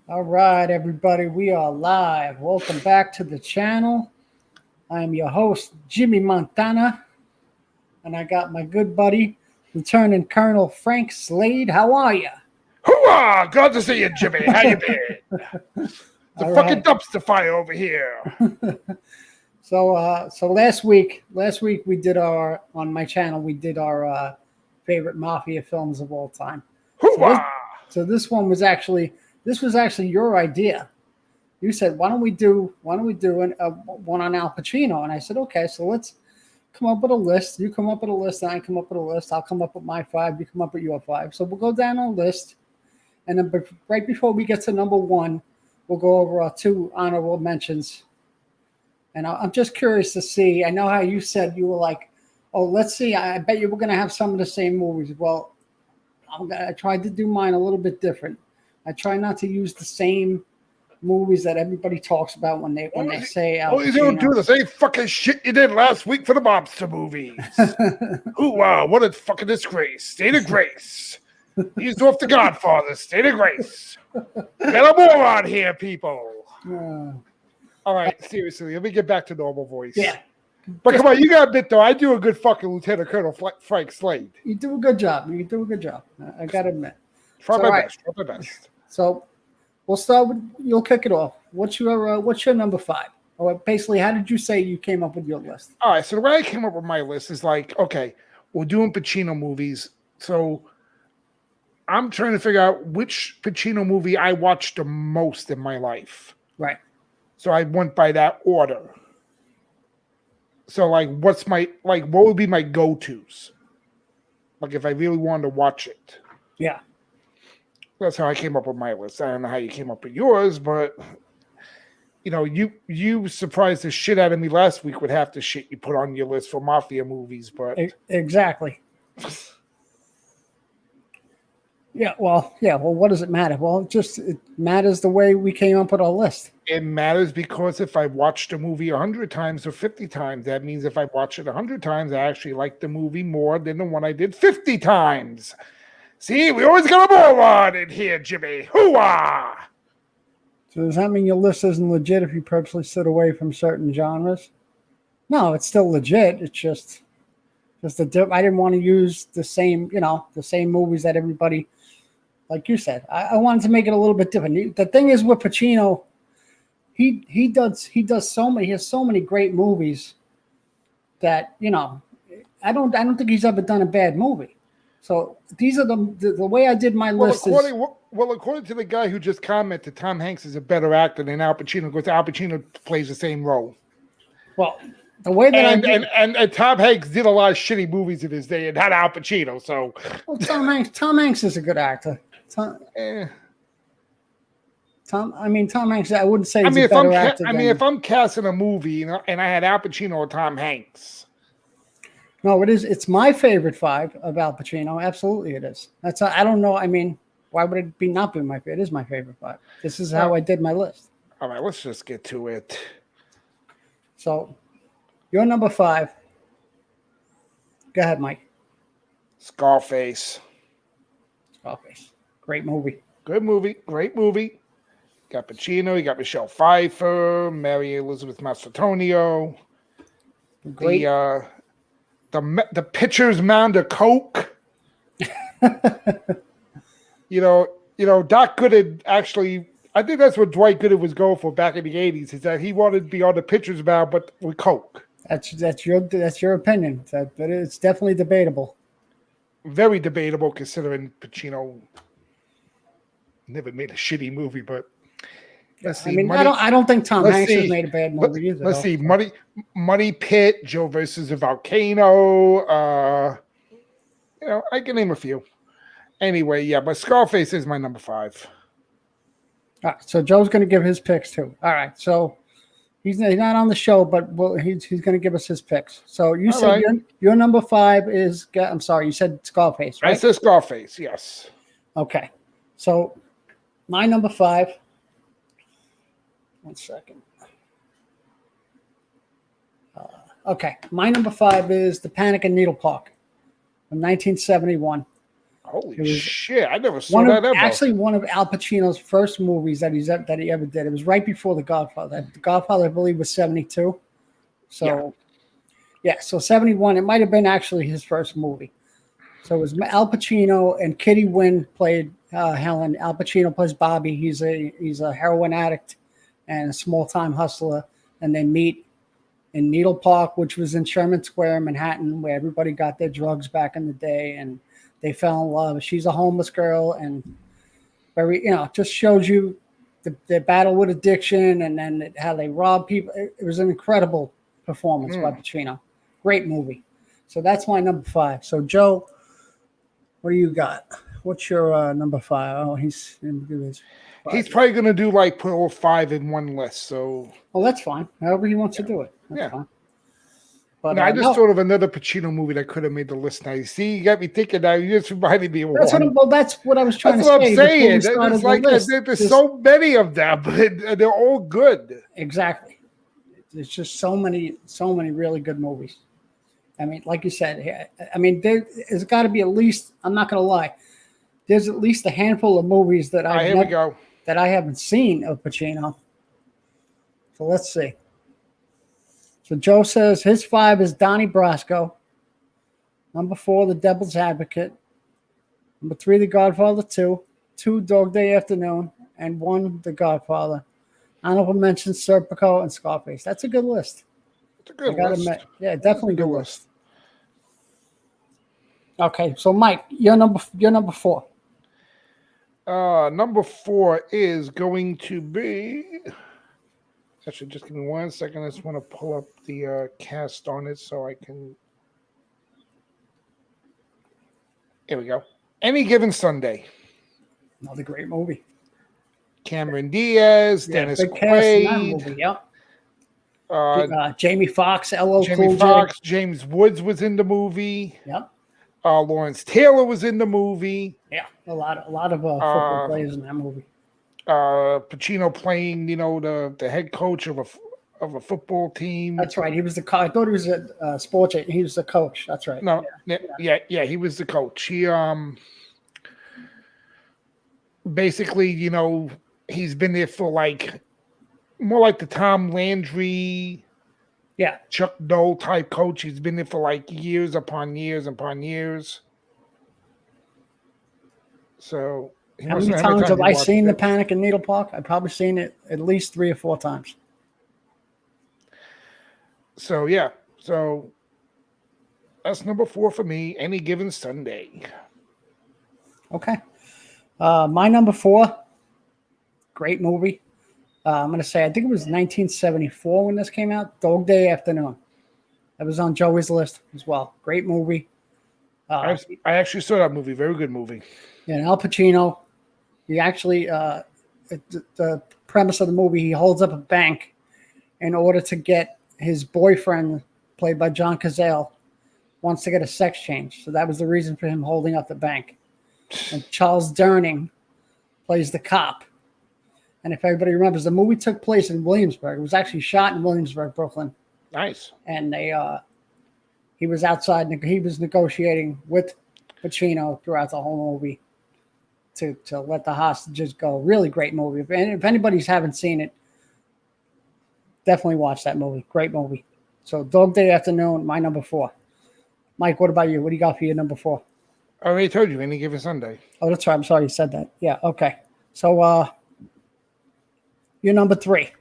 All right, everybody, we are live. Welcome back to the channel. I'm your host, Jimmy Montana, and I got my good buddy, Lieutenant Colonel Frank Slade. How are you? Hooah! Glad to see you, Jimmy. How you been? The All fucking right. dumpster fire over here. So last week we did on my channel we did our favorite mafia films of all time. So this, Hooah! so this was actually your idea. You said, why don't we do one on Al Pacino? And I said, okay, so let's come up with a list. You come up with a list, and I come up with a list. I'll come up with my five. You come up with your five. So we'll go down a list, and then right before we get to number one, we'll go over our two honorable mentions. And I'm just curious to see. I know how you said you were like, oh, let's see. I bet you we're going to have some of the same movies. Well, I tried to do mine a little bit different. I try not to use the same movies that everybody talks about when they say Al All you don't do Pacino. the same fucking shit you did last week for the mobster movies. Hooah! What a fucking disgrace. State of grace. He's off the Godfather. State of grace. Got a moron here, people. All right, seriously, let me get back to normal voice. Yeah. But come on, you got to admit, though, I do a good fucking Lieutenant Colonel Frank Slade. You do a good job. I got to admit. Try my best. So we'll start with, you'll kick it off. What's your number five? Or basically, how did you say you came up with your list? All right, so the way I came up with my list is like, okay, we're doing Pacino movies. So I'm trying to figure out which Pacino movie I watched the most in my life. Right. So I went by that order. So like, what would be my go-tos? Like if I really wanted to watch it. Yeah. That's how I came up with my list. I don't know how you came up with yours, but you know, you surprised the shit out of me last week with half the shit you put on your list for mafia movies, but exactly. Yeah, well, what does it matter? Well, it matters the way we came up with our list. It matters because if I watched a movie 100 times or 50 times, that means if I watch it 100 times, I actually like the movie more than the one I did 50 times. See, we always got a moron in here, Jimmy. Hooah! So does that mean your list isn't legit if you purposely sit away from certain genres? No, it's still legit. It's just I didn't want to use the same movies that everybody, like you said. I wanted to make it a little bit different. The thing is with Pacino, he has so many great movies that, I don't think he's ever done a bad movie. So these are the way I did my list. According to the guy who just commented, Tom Hanks is a better actor than Al Pacino because Al Pacino plays the same role. Well, the way that and Tom Hanks did a lot of shitty movies in his day and had Al Pacino. So Tom Hanks is a good actor. Tom Hanks. I wouldn't say he's a better actor. If I'm casting a movie, and I had Al Pacino or Tom Hanks. No, it is. It's my favorite five of Al Pacino. Absolutely, it is. I don't know. Why would it not be my favorite? It is my favorite five. This is how I did my list. All right, let's just get to it. So, your number five. Go ahead, Mike. Scarface. Great movie. Good movie. Great movie. Got Pacino. You got Michelle Pfeiffer, Mary Elizabeth Mastrantonio. Great. The pitcher's mound of coke. you know, Doc Gooden actually. I think that's what Dwight Gooden was going for back in the 80s. Is that he wanted to be on the pitcher's mound, but with coke. That's your opinion. But it's definitely debatable. Very debatable, considering Pacino never made a shitty movie. But let's see. I don't think Tom Hanks has made a bad movie either. Let's see. Money Pit, Joe versus the Volcano. I can name a few. Anyway, yeah, but Scarface is my number five. All right, so Joe's going to give his picks too. All right, so he's not on the show, but he's going to give us his picks. So you said your number five is. I'm sorry, you said Scarface, right? I said Scarface. Yes. Okay, so my number five. 1 second. Okay, my number five is The Panic in Needle Park from 1971. Holy It was shit! I never saw that ever. one of Al Pacino's first movies that he ever did. It was right before The Godfather. The Godfather, I believe, was 1972. So yeah, so 1971. It might have been actually his first movie. So it was Al Pacino and Kitty Wynn played Helen. Al Pacino plays Bobby. He's a heroin addict and a small time hustler, and they meet in Needle Park, which was in Sherman Square, Manhattan, where everybody got their drugs back in the day, and they fell in love. She's a homeless girl, and very, just shows you the battle with addiction, and then how they rob people. It was an incredible performance by Pacino. Great movie. So that's my number 5. So Joe, what do you got? What's your number 5? Oh, he's probably gonna do like put all 5 in one list. So that's fine. However he wants to do it. That's fine. But I just thought of another Pacino movie that could have made the list. Now you see, you got me thinking. Now you just reminded me of one. That's what I was trying to say. That's what I'm saying. It's like there's so many of them, but they're all good. Exactly. There's just so many really good movies. I mean, like you said, there's got to be at least. I'm not going to lie. There's at least a handful of movies that I haven't seen of Pacino. So let's see. So Joe says his 5 is Donnie Brasco. Number 4, The Devil's Advocate. Number 3, The Godfather 2. 2, Dog Day Afternoon. And 1, The Godfather. Honorable mentions Serpico and Scarface. That's a good list. It's a good list. Yeah, definitely good list. Okay, so Mike, you're number 4. Number 4 is going to be. Actually, just give me 1 second. I just want to pull up the cast on it so I can. Here we go. Any Given Sunday. Another great movie. Cameron Diaz, Dennis Quaid. Yep. Jamie Foxx, Jamie Foxx, James Woods was in the movie. Yep. Lawrence Taylor was in the movie. Yeah, a lot of football players in that movie. Pacino playing, the head coach of a football team. That's right. He was the coach. I thought he was a sports agent. He was the coach. That's right. No, yeah, he was the coach. He basically, he's been there for more like the Tom Landry, Chuck Dole type coach. He's been there for years upon years upon years. So. How many times have I seen The Panic in Needle Park? I've probably seen it at least 3 or 4 times. So, yeah. So, that's number 4 for me. Any Given Sunday. Okay. My number 4, great movie. I'm going to say, I think it was 1974 when this came out. Dog Day Afternoon. That was on Joey's list as well. Great movie. I actually saw that movie. Very good movie. Yeah, Al Pacino. He actually, the premise of the movie, he holds up a bank in order to get his boyfriend, played by John Cazale, wants to get a sex change. So that was the reason for him holding up the bank. And Charles Durning plays the cop. And if everybody remembers, the movie took place in Williamsburg. It was actually shot in Williamsburg, Brooklyn. Nice. And he was outside. He was negotiating with Pacino throughout the whole movie to let the hostages go. Really great movie. If anybody's haven't seen it, definitely watch that movie. Great movie. So Dog Day Afternoon, my number 4. Mike, what about you? What do you got for your number 4? I already told you, Any Given Sunday. Oh, that's right. I'm sorry you said that. Yeah, okay. So you're number 3.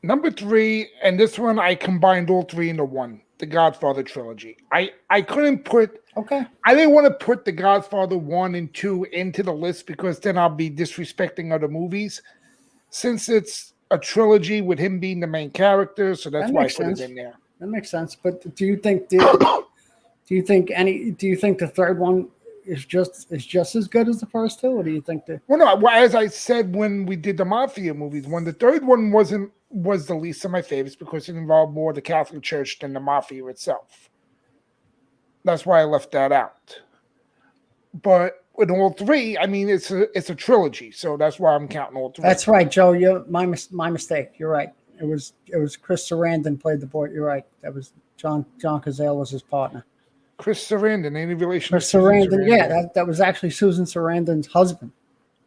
Number 3, and this one I combined all 3 into one. The Godfather trilogy. I couldn't put. Okay. I didn't want to put The Godfather 1 and 2 into the list because then I'll be disrespecting other movies. Since it's a trilogy with him being the main character, so that's why I put it in there. That makes sense. But do you think the third one is just as good as the first 2, or do you think that? Well, no. As I said when we did the Mafia movies, the third one was the least of my favorites because it involved more the Catholic Church than the Mafia itself. That's why I left that out. But with all 3, I mean, it's a trilogy, so that's why I'm counting all 3. That's right, Joe. You're my mistake. You're right. It was Chris Sarandon played the boy. You're right. That was John Cazale was his partner. Chris Sarandon, any relation Chris to Susan Sarandon. Yeah, Sarandon? that was actually Susan Sarandon's husband.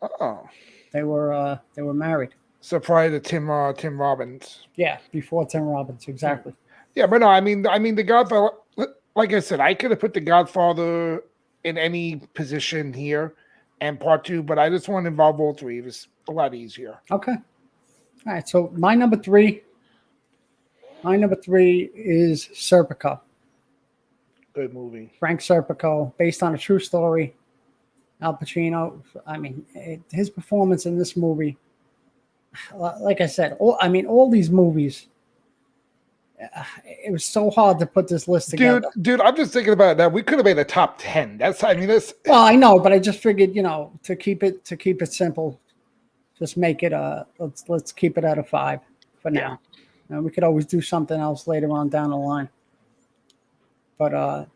Oh, They were married. so prior to Tim Robbins. Yeah, before Tim Robbins, exactly. Yeah, but no, I mean, The Godfather. Like I said, I could have put The Godfather in any position here, and Part 2, but I just want to involve all three. It was a lot easier. Okay. All right. So my number three. My number three is Serpico. Good movie. Frank Serpico, based on a true story. Al Pacino. I mean, his performance in this movie. Like I said, all these movies. It was so hard to put this list together. Dude, I'm just thinking about that. We could have made a top 10. That's. Well, I know, but I just figured, to keep it simple, just make it let's keep it at a 5 for now. And we could always do something else later on down the line. But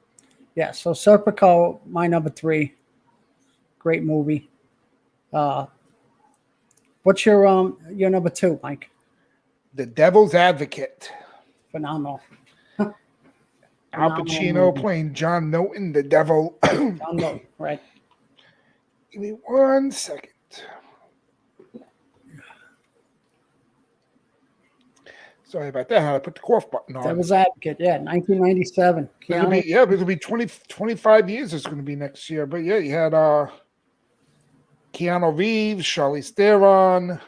yeah, so Serpico, my number 3. Great movie. What's your number 2, Mike? The Devil's Advocate. Phenomenal. Al Pacino playing John Norton, the devil. John Norton, right. Give me 1 second. Sorry about that. I put the cough button on. Devil's Advocate, yeah, 1997. It'll be 25 years it's going to be next year. But yeah, you had Keanu Reeves, Charlize Theron.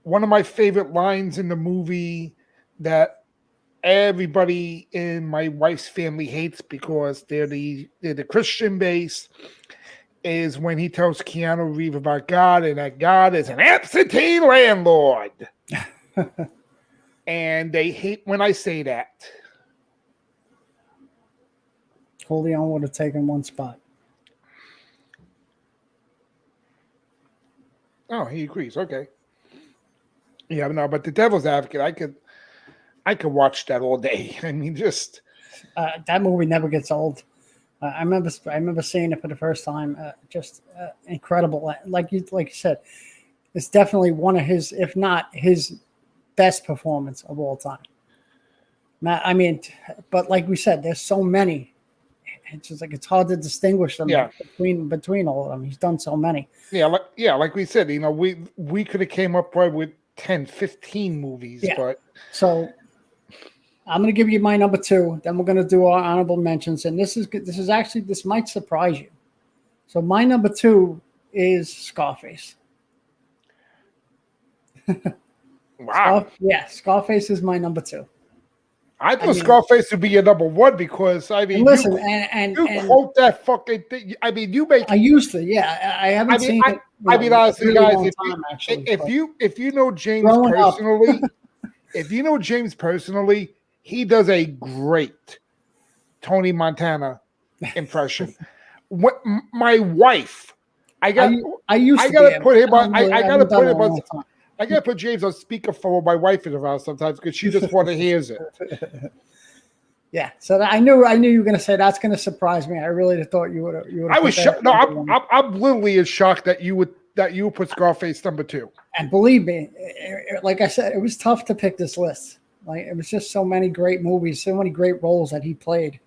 One of my favorite lines in the movie that everybody in my wife's family hates because they're the Christian base is when he tells Keanu Reeves about God and that God is an absentee landlord. And they hate when I say that. Corleone would have taken one spot. Oh, he agrees. Okay. Yeah, no, but The Devil's Advocate, I could watch that all day. I mean, just that movie never gets old. I remember seeing it for the first time. Just incredible. Like you said, it's definitely one of his, if not his, best performance of all time. I mean, but like we said, there's so many. It's just like it's hard to distinguish them between all of them. He's done so many. Yeah, like we said, we could have came up with 10, 15 movies, but so I'm going to give you my number 2. Then we're going to do our honorable mentions, and this might surprise you. So my number 2 is Scarface. Wow. Scarface is my number 2. I thought Scarface would be your number 1 because listen, you quote that fucking thing. I mean, you make. I used to, I haven't seen it. Honestly, really guys, if you know James personally, if you know James personally, he does a great Tony Montana impression. My wife, I got to put him on. I got to put him on. I got to put James on speakerphone with my wife in the house sometimes because she just want to hear it. Yeah, so I knew you were going to say that's going to surprise me. I really thought you would. I was shocked. No, I'm literally as shocked that you would put Scarface number 2. And believe me, like I said, it was tough to pick this list. Like it was just so many great movies, so many great roles that he played.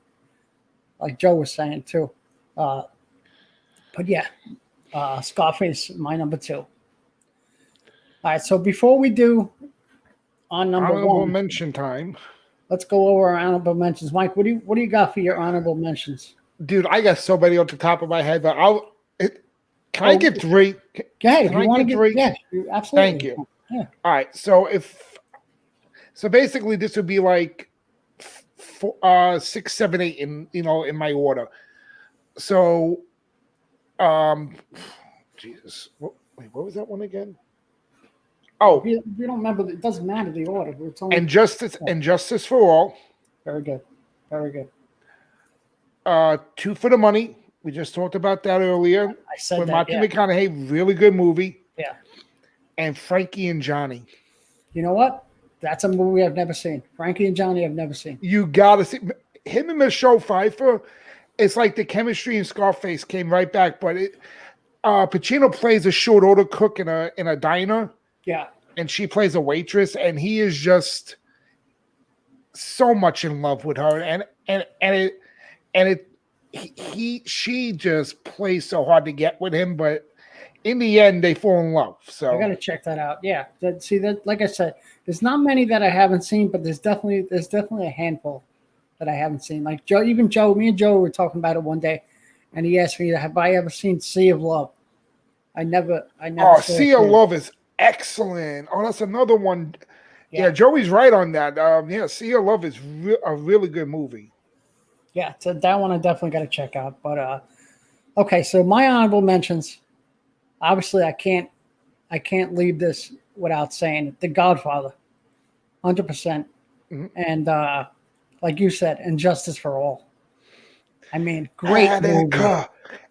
Like Joe was saying too. But yeah, Scarface, my number 2. All right, so before we do on number honorable 1, mention time. Let's go over our honorable mentions. Mike, what do you got for your honorable mentions? Dude, I got so many off the top of my head, but can I get 3? Yeah, if you want to get 3, yeah, absolutely. Thank you. Yeah. All right, so basically this would be like 6, 7, 8 in my order. So, Jesus, wait, what was that one again? Oh, if you don't remember, it doesn't matter the order. It's only Justice for All. Very good, very good. 2 for the Money. We just talked about that earlier. I said with that. Matthew McConaughey, really good movie. Yeah. And Frankie and Johnny. You know what? That's a movie I've never seen. Frankie and Johnny, I've never seen. You gotta see him and Michelle Pfeiffer. It's like the chemistry in Scarface came right back, but Pacino plays a short order cook in a diner. Yeah. And she plays a waitress, and he is just so much in love with her, and she just plays so hard to get with him, but in the end, they fall in love. So I gotta check that out. Yeah, that like I said, there's not many that I haven't seen, but there's definitely a handful that I haven't seen. Like Joe, me and Joe were talking about it one day, and he asked me, "Have I ever seen Sea of Love?" I never. Oh, saw Sea it. of Love is excellent. Oh, that's another one. Yeah, Joey's right on that. Yeah, Sea of Love is a really good movie. Yeah, so that one I definitely got to check out. But okay, so my honorable mentions. Obviously, I can't leave this without saying it. The Godfather, 100%, and like you said, And Justice for All. I mean, great movie.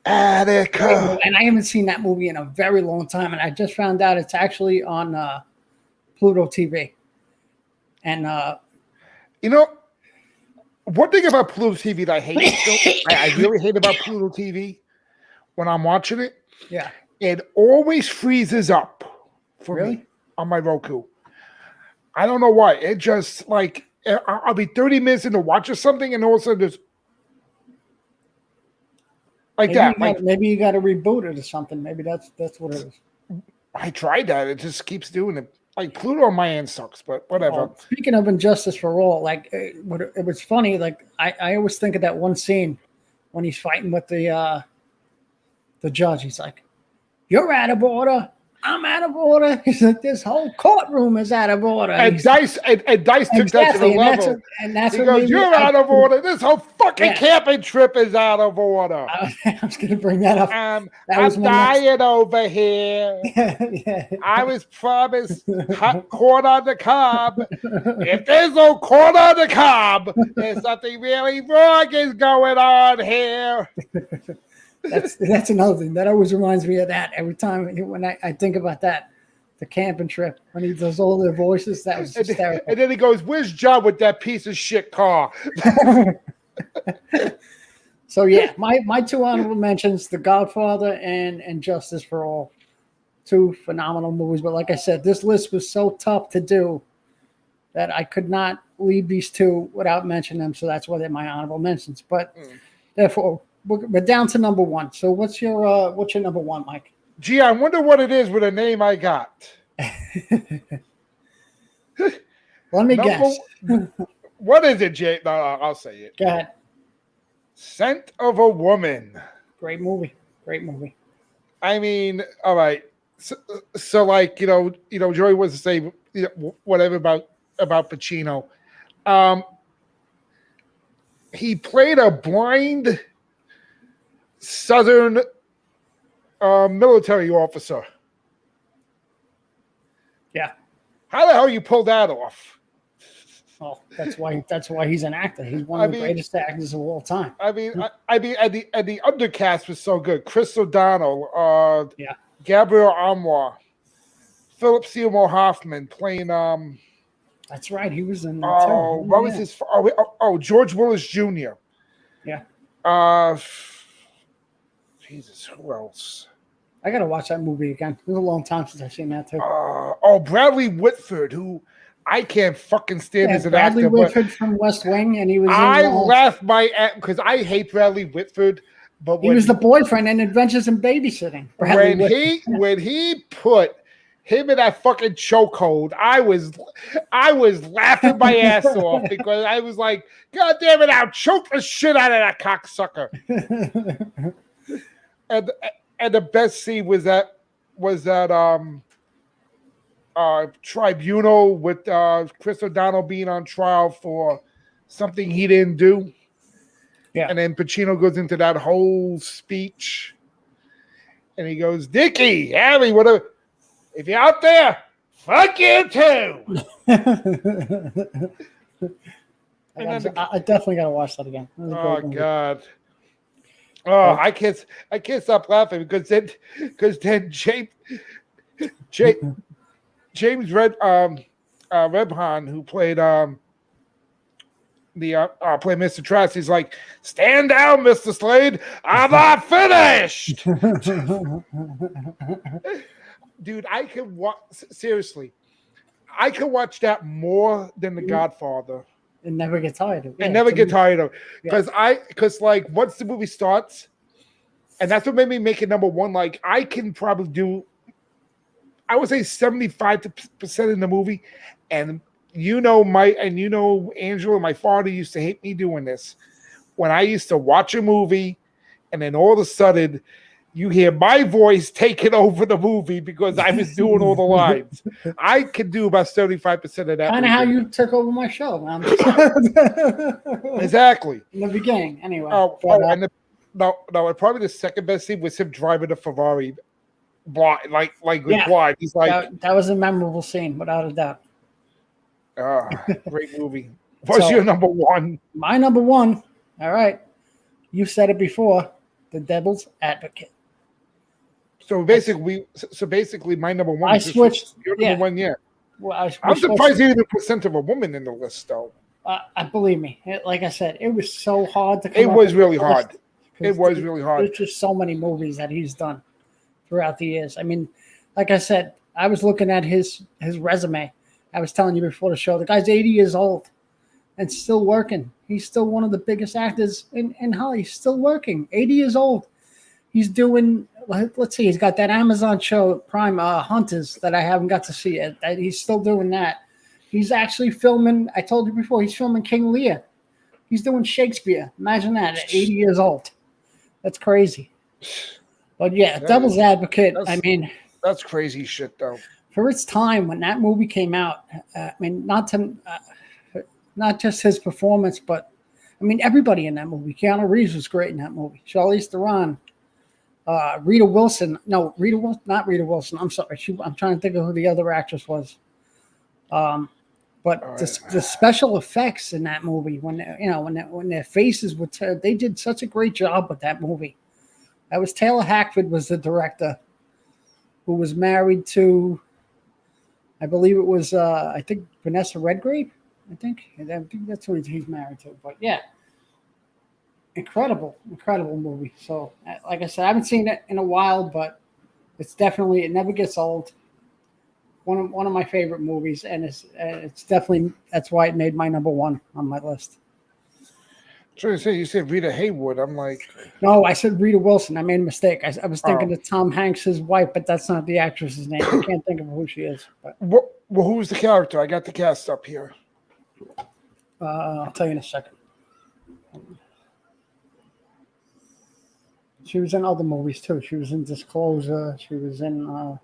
Attica. And I haven't seen that movie in a very long time, and I just found out it's actually on Pluto TV. And you know, one thing about Pluto TV that I hate, I really hate about Pluto TV when I'm watching it. Yeah, it always freezes up for me on my Roku. I don't know why. It just like I'll be 30 minutes into watching something, and all of a sudden there's like maybe you got to reboot it or something. Maybe that's what it is. I tried that. It just keeps doing it. Like Pluto on my end sucks, but whatever. Speaking of Injustice for All, like it was funny. Like I always think of that one scene when he's fighting with the judge. He's like, "You're out of order. I'm out of order." He's like, "This whole courtroom is out of order." And Dice took that to the level. That's he goes, "You're out of order. This whole fucking camping trip is out of order." I was going to bring that up. I'm dying over here. I was promised corn on the cob. If there's no corn on the cob, there's something really wrong is going on here. That's another thing that always reminds me of that every time when I think about that, the camping trip when he does all their voices. That was hysterical. And then he goes, "Where's John with that piece of shit car?" So yeah, my two honorable mentions: The Godfather and Justice for All, two phenomenal movies. But like I said, this list was so tough to do that I could not leave these two without mentioning them. So that's why they're my honorable mentions. But therefore, we're down to number one. So what's your number one, Mike? Gee, I wonder what it is with a name I got. Let me guess. What is it, Jay? No, I'll say it. Go ahead. Scent of a Woman. Great movie. Great movie. I mean, all right. So like, Joey was to say whatever about Pacino. He played a blind Southern military officer. Yeah. How the hell you pull that off? Well, that's why he's an actor. He's one of the greatest actors of all time. I mean, and the undercast was so good. Chris O'Donnell, Gabriel Anwar, Philip Seymour Hoffman playing. That's right. He was in. What was his? George Willis Jr. Yeah. Jesus, who else? I gotta watch that movie again. It was a long time since I've seen that too. Bradley Whitford, who I can't fucking stand as an Bradley actor. Whitford from West Wing, and he was. I laughed because I hate Bradley Whitford, but he was the boyfriend in Adventures in Babysitting. When he put him in that fucking chokehold, I was laughing my ass off because I was like, "God damn it! I'll choke the shit out of that cocksucker." And the best scene was that tribunal with Chris O'Donnell being on trial for something he didn't do. Yeah. And then Pacino goes into that whole speech and he goes, "Dickie, Harry, whatever. If you're out there, fuck you too." I definitely gotta watch that again. Oh God. Oh, I can't stop laughing because then James Rebhan, who played play Mr. Trask, he's like, "Stand down, Mr. Slade. I'm not finished." Dude, I could watch that more than The Godfather. It never gets tired of. I never get tired of Yeah. because like once the movie starts, and that's what made me make it number one. Like I can probably do, I would say 75% in the movie, and Angela, my father used to hate me doing this. When I used to watch a movie, and then all of a sudden, you hear my voice taking over the movie because I was doing all the lines. I could do about 75% of that. Kind of how you took over my show, man. Exactly. In the beginning, anyway. And probably the second best scene was him driving a Ferrari, blind, like with blind. He's like that was a memorable scene, without a doubt. Great movie. What's your number one? My number one. All right, you said it before. The Devil's Advocate. So basically, my number one. I switched. Your number one, yeah. Well, I'm surprised even the percent of a woman in the list, though. Believe me, like I said, it was so hard to. It was really hard. It was really hard. There's just so many movies that he's done throughout the years. I mean, like I said, I was looking at his resume. I was telling you before the show, the guy's 80 years old and still working. He's still one of the biggest actors in Hollywood. He's still working. 80 years old. He's doing. Let's see. He's got that Amazon show, Prime Hunters, that I haven't got to see yet. He's still doing that. He's actually filming. I told you before. He's filming King Lear. He's doing Shakespeare. Imagine that at 80 years old. That's crazy. But yeah, Devil's Advocate. I mean, that's crazy shit, though. For its time when that movie came out, I mean, not just his performance, but I mean everybody in that movie. Keanu Reeves was great in that movie. Charlize Theron. Rita Wilson. No, not Rita Wilson. I'm sorry. I'm trying to think of who the other actress was. But the special effects in that movie, when their faces would turn, they did such a great job with that movie. That was Taylor Hackford was the director, who was married to, I believe it was, I think Vanessa Redgrave. I think that's who he's married to. But yeah. Incredible movie. So, like I said, I haven't seen it in a while, but it never gets old. One of my favorite movies, and it's definitely, that's why it made my number one on my list. So you said Rita Hayworth. I'm like, no, I said Rita Wilson. I made a mistake. I was thinking of Tom Hanks' wife, but that's not the actress's name. I can't think of who she is. But. Well, who's the character? I got the cast up here. I'll tell you in a second. She was in other movies too. She was in Disclosure. She was in. No,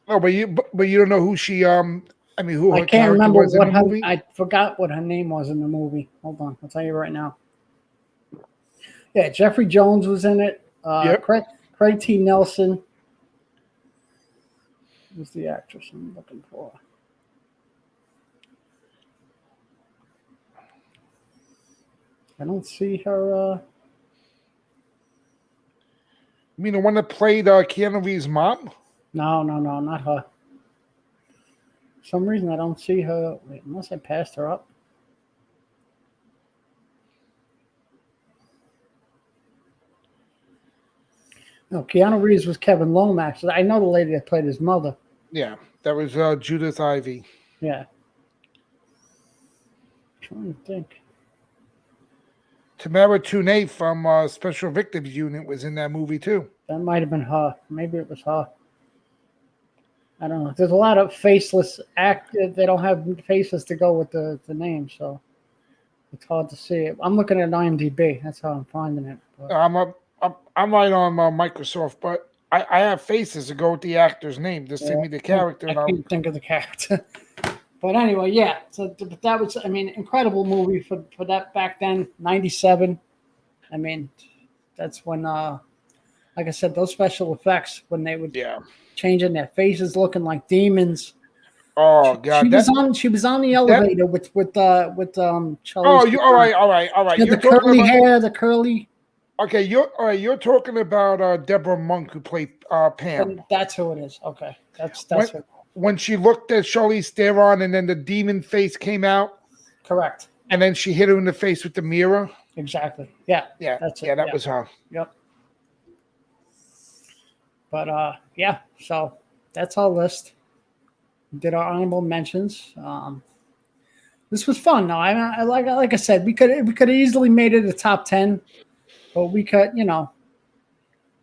but you don't know who she. I mean, who her I can't remember was what in the movie? I forgot what her name was in the movie. Hold on, I'll tell you right now. Yeah, Jeffrey Jones was in it. Yep. Craig T. Nelson. Who's the actress I'm looking for? I don't see her. You mean the one that played Keanu Reeves' mom? No, not her. For some reason I don't see her. Wait, unless I passed her up. No, Keanu Reeves was Kevin Lomax. I know the lady that played his mother. Yeah, that was Judith Ivey. Yeah. I'm trying to think. Tamara Tunet from Special Victims Unit was in that movie too. That might have been her. Maybe it was her. I don't know. There's a lot of faceless actors. They don't have faces to go with the name, so it's hard to see it. I'm looking at IMDb. That's how I'm finding it. But. I'm right on Microsoft, but I have faces to go with the actor's name. Just give me the character. I can't think of the character. But anyway, yeah. So but that was, I mean, incredible movie for that back then, 97. I mean, that's when, like I said, those special effects when they would changing their faces, looking like demons. Oh God! She was on the elevator with Charlie. Oh, you all right. The curly hair, the curly. Okay, you're talking about Deborah Monk, who played Pam. That's who it is. Okay, that's when she looked at Charlize Theron and then the demon face came out. Correct. And then she hit her in the face with the mirror. Exactly. Yeah. That's it. That was her. Yep. But yeah, so that's our list. We did our honorable mentions. This was fun. No, I like I said, we could have easily made it a top 10, but we could,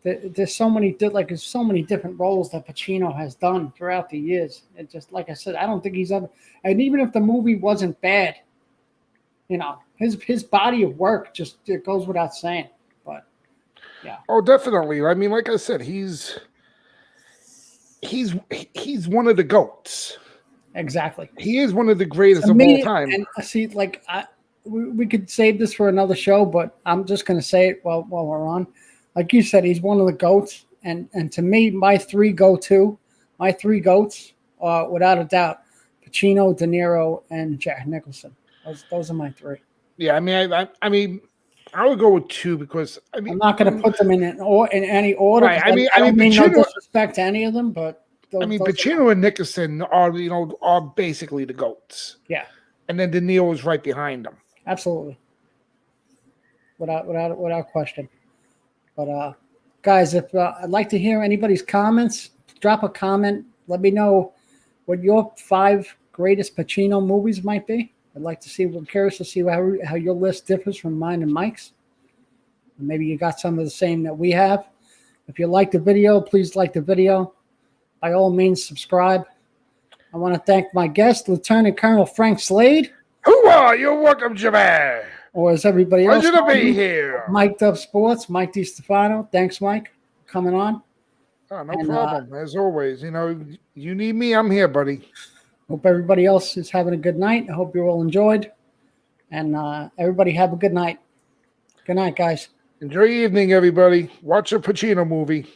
there's so many there's so many different roles that Pacino has done throughout the years. It just like I said, I don't think he's ever. And even if the movie wasn't bad, his body of work just it goes without saying. But yeah. Oh, definitely. I mean, like I said, he's one of the goats. Exactly. He is one of the greatest To of me, all time. And see, we could save this for another show, but I'm just going to say it while we're on. Like you said, he's one of the goats, and to me, my three goats are without a doubt Pacino, De Niro, and Jack Nicholson. Those are my three. Yeah, I mean, I would go with two because I'm not going to put them in any order. Right. I don't mean Pacino, no disrespect to any of them, but Pacino and Nicholson are basically the goats. Yeah, and then De Niro is right behind them. Absolutely, without question. But guys, if I'd like to hear anybody's comments, drop a comment. Let me know what your 5 greatest Pacino movies might be. I'm curious to see how your list differs from mine and Mike's. Maybe you got some of the same that we have. If you like the video, please like the video. By all means, subscribe. I want to thank my guest, Lieutenant Colonel Frank Slade. Hoorah! You're welcome, Jimmy. Or as everybody else, pleasure to be here. Mike Dub Sports, Mike DiStefano. Thanks, Mike, for coming on. Oh, no problem. As always, you need me, I'm here, buddy. Hope everybody else is having a good night. I hope you all enjoyed. And everybody have a good night. Good night, guys. Enjoy your evening, everybody. Watch a Pacino movie.